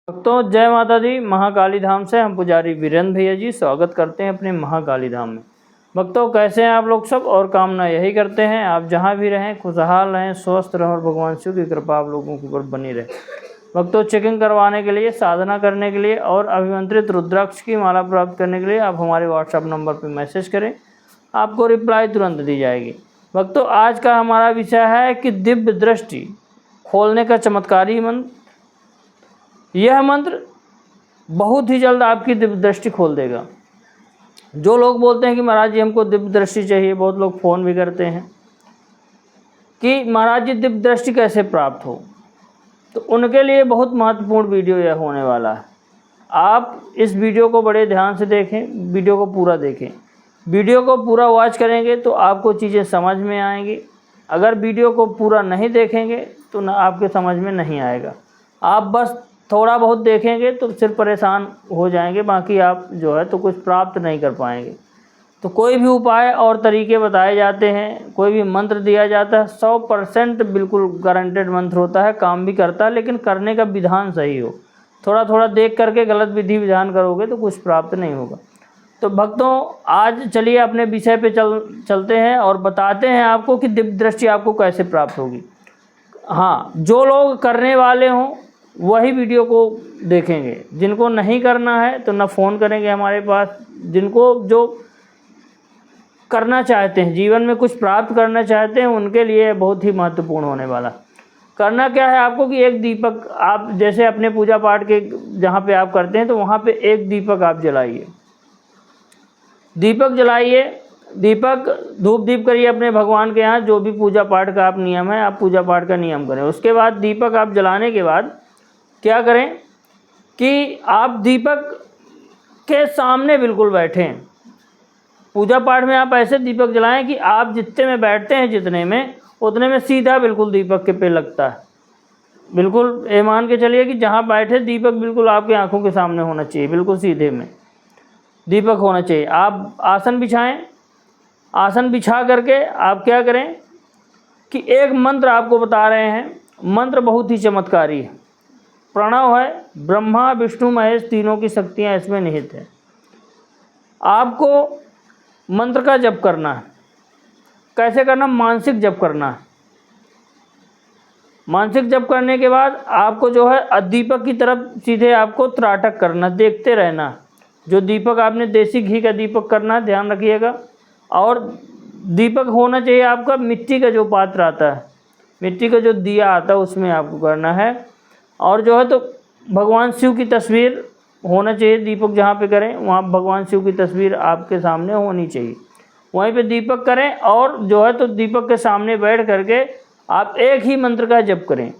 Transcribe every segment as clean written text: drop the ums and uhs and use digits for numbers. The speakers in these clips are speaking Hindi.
भक्तों जय माता दी। महाकाली धाम से हम पुजारी वीरेंद्र भैया जी स्वागत करते हैं अपने महाकाली धाम में। भक्तों कैसे हैं आप लोग सब, और कामना यही करते हैं आप जहां भी रहें खुशहाल रहें, स्वस्थ रहें और भगवान शिव की कृपा आप लोगों के ऊपर बनी रहे। भक्तों चेकिंग करवाने के लिए, साधना करने के लिए और अभिमंत्रित रुद्राक्ष की माला प्राप्त करने के लिए आप हमारे व्हाट्सएप नंबर पर मैसेज करें, आपको रिप्लाई तुरंत दी जाएगी। भक्तों आज का हमारा विषय है कि दिव्य दृष्टि खोलने का चमत्कारी मंत्र। यह मंत्र बहुत ही जल्द आपकी दिव्य दृष्टि खोल देगा। जो लोग बोलते हैं कि महाराज जी हमको दिव्य दृष्टि चाहिए, बहुत लोग फ़ोन भी करते हैं कि महाराज जी दिव्य दृष्टि कैसे प्राप्त हो, तो उनके लिए बहुत महत्वपूर्ण वीडियो यह होने वाला है। आप इस वीडियो को बड़े ध्यान से देखें, वीडियो को पूरा देखें। वीडियो को पूरा वॉच करेंगे तो आपको चीज़ें समझ में आएंगी। अगर वीडियो को पूरा नहीं देखेंगे तो ना आपके समझ में नहीं आएगा। आप बस थोड़ा बहुत देखेंगे तो सिर्फ परेशान हो जाएंगे, बाकी आप जो है तो कुछ प्राप्त नहीं कर पाएंगे। तो कोई भी उपाय और तरीके बताए जाते हैं, कोई भी मंत्र दिया जाता है, 100% बिल्कुल गारंटेड मंत्र होता है, काम भी करता है, लेकिन करने का विधान सही हो। थोड़ा थोड़ा देख करके गलत विधि विधान करोगे तो कुछ प्राप्त नहीं होगा। तो भक्तों आज चलिए अपने विषय पे चलते हैं और बताते हैं आपको कि दिव्य दृष्टि आपको कैसे प्राप्त होगी। हाँ, जो लोग करने वाले हों वही वीडियो को देखेंगे, जिनको नहीं करना है तो ना फ़ोन करेंगे हमारे पास। जिनको जो करना चाहते हैं, जीवन में कुछ प्राप्त करना चाहते हैं, उनके लिए बहुत ही महत्वपूर्ण होने वाला। करना क्या है आपको कि एक दीपक, आप जैसे अपने पूजा पाठ के जहाँ पे आप करते हैं तो वहाँ पे एक दीपक आप जलाइए। दीपक जलाइए, दीपक धूप दीप करिए अपने भगवान के यहाँ। जो भी पूजा पाठ का आप नियम है, आप पूजा पाठ का नियम करें। उसके बाद दीपक आप जलाने के बाद क्या करें कि आप दीपक के सामने बिल्कुल बैठें। पूजा पाठ में आप ऐसे दीपक जलाएं कि आप जितने में बैठते हैं, जितने में उतने में सीधा बिल्कुल दीपक के पे लगता है। बिल्कुल ये मान के चलिए कि जहाँ बैठे दीपक बिल्कुल आपकी आंखों के सामने होना चाहिए, बिल्कुल सीधे में दीपक होना चाहिए। आप आसन बिछाएं। आसन बिछा करके आप क्या करें कि एक मंत्र आपको बता रहे हैं। मंत्र बहुत ही चमत्कारी है। प्रणव है, ब्रह्मा विष्णु महेश तीनों की शक्तियाँ इसमें निहित है। आपको मंत्र का जप करना है। कैसे करना? मानसिक जप करना है। मानसिक जप करने के बाद आपको जो है दीपक की तरफ सीधे आपको त्राटक करना, देखते रहना। जो दीपक आपने देसी घी का दीपक करना है, ध्यान रखिएगा। और दीपक होना चाहिए आपका मिट्टी का जो पात्र आता है, मिट्टी का जो दिया आता है उसमें आपको करना है। और जो है तो भगवान शिव की तस्वीर होना चाहिए। दीपक जहाँ पे करें वहाँ भगवान शिव की तस्वीर आपके सामने होनी चाहिए। वहीं पे दीपक करें और जो है तो दीपक के सामने बैठ करके आप एक ही मंत्र का जप करें।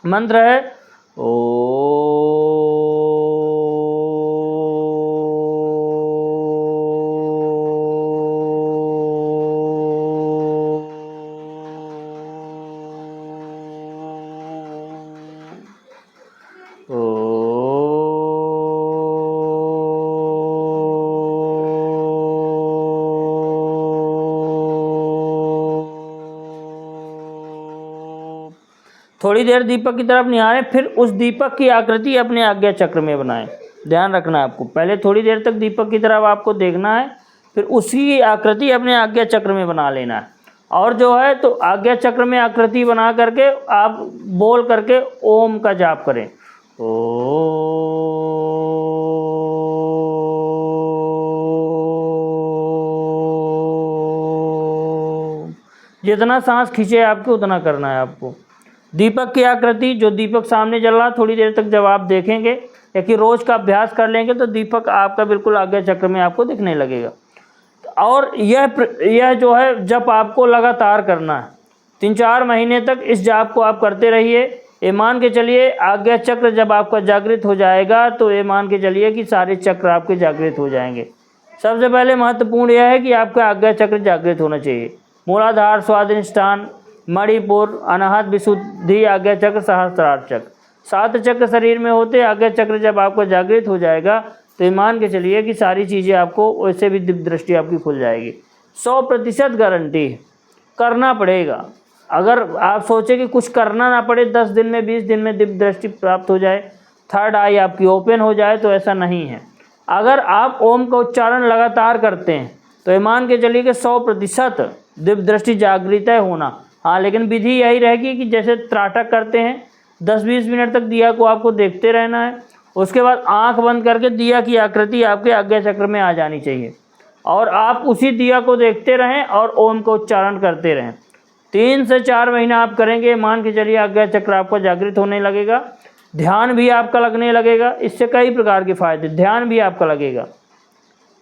मंत्र है थोड़ी देर दीपक की तरफ निहारें, फिर उस दीपक की आकृति अपने आज्ञा चक्र में बनाएं। ध्यान रखना है आपको, पहले थोड़ी देर तक दीपक की तरफ आपको देखना है, फिर उसी आकृति अपने आज्ञा चक्र में बना लेना है। और जो है तो आज्ञा चक्र में आकृति बना करके आप बोल करके ओम का जाप करें। जितना सांस खींचे आपको उतना करना है आपको। दीपक की आकृति, जो दीपक सामने जल रहा, थोड़ी देर तक जब आप देखेंगे या कि रोज़ का अभ्यास कर लेंगे तो दीपक आपका बिल्कुल आज्ञा चक्र में आपको दिखने लगेगा। और यह जो है जप आपको लगातार करना है। 3-4 महीने तक इस जाप को आप करते रहिए। ये मान के चलिए आज्ञा चक्र जब आपका जागृत हो जाएगा तो ये मान के चलिए कि सारे चक्र आपके जागृत हो जाएंगे। सबसे पहले महत्वपूर्ण यह है कि आपका आज्ञा चक्र जागृत होना चाहिए। मूलाधार, स्वादिष्ठान, मणिपुर, अनाहत, विशुद्धि, आज्ञा चक्र, सहस्त्रार चक्र, 7 चक्र शरीर में होते। आज्ञा चक्र जब आपका जागृत हो जाएगा तो मान के चलिए कि सारी चीज़ें आपको वैसे भी दिव्य दृष्टि आपकी खुल जाएगी। 100% गारंटी करना पड़ेगा। अगर आप सोचें कि कुछ करना ना पड़े, 10 दिन में 20 दिन में दिव्य दृष्टि प्राप्त हो जाए, थर्ड आई आपकी ओपन हो जाए, तो ऐसा नहीं है। अगर आप ओम का उच्चारण लगातार करते हैं तो ये मान के चलिए कि 100% दिव्य दृष्टि जागृत है होना। हाँ, लेकिन विधि यही रहेगी कि जैसे त्राटक करते हैं 10-20 मिनट तक दिया को आपको देखते रहना है। उसके बाद आंख बंद करके दिया की आकृति आपके आज्ञा चक्र में आ जानी चाहिए और आप उसी दिया को देखते रहें और ओम का उच्चारण करते रहें। 3 से 4 महीना आप करेंगे, मान के चलिए आज्ञा चक्र आपका जागृत होने लगेगा, ध्यान भी आपका लगने लगेगा। इससे कई प्रकार के फायदे, ध्यान भी आपका लगेगा,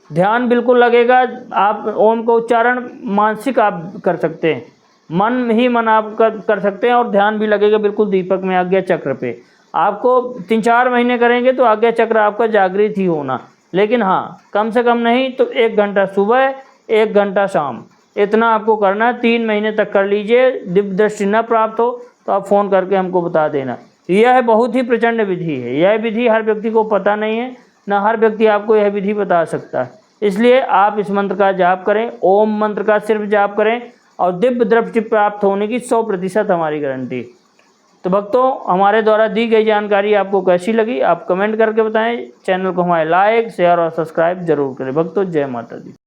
ध्यान बिल्कुल लगेगा। आप ओम का उच्चारण मानसिक आप कर सकते हैं, मन ही मन आप कर सकते हैं और ध्यान भी लगेगा बिल्कुल दीपक में, आज्ञा चक्र पे। आपको 3-4 महीने करेंगे तो आज्ञा चक्र आपका जागृत ही होना। लेकिन हाँ, कम से कम नहीं तो 1 घंटा सुबह 1 घंटा शाम, इतना आपको करना है। 3 महीने तक कर लीजिए। दिव्य दृष्टि न प्राप्त हो तो आप फ़ोन करके हमको बता देना। यह बहुत ही प्रचंड विधि है। यह विधि हर व्यक्ति को पता नहीं है, न हर व्यक्ति आपको यह विधि बता सकता है। इसलिए आप इस मंत्र का जाप करें, ओम मंत्र का सिर्फ जाप करें और दिव्य दृष्टि प्राप्त होने की 100% हमारी गारंटी। तो भक्तों, हमारे द्वारा दी गई जानकारी आपको कैसी लगी आप कमेंट करके बताएं। चैनल को हमारे लाइक, शेयर और सब्सक्राइब जरूर करें। भक्तों, जय माता दी।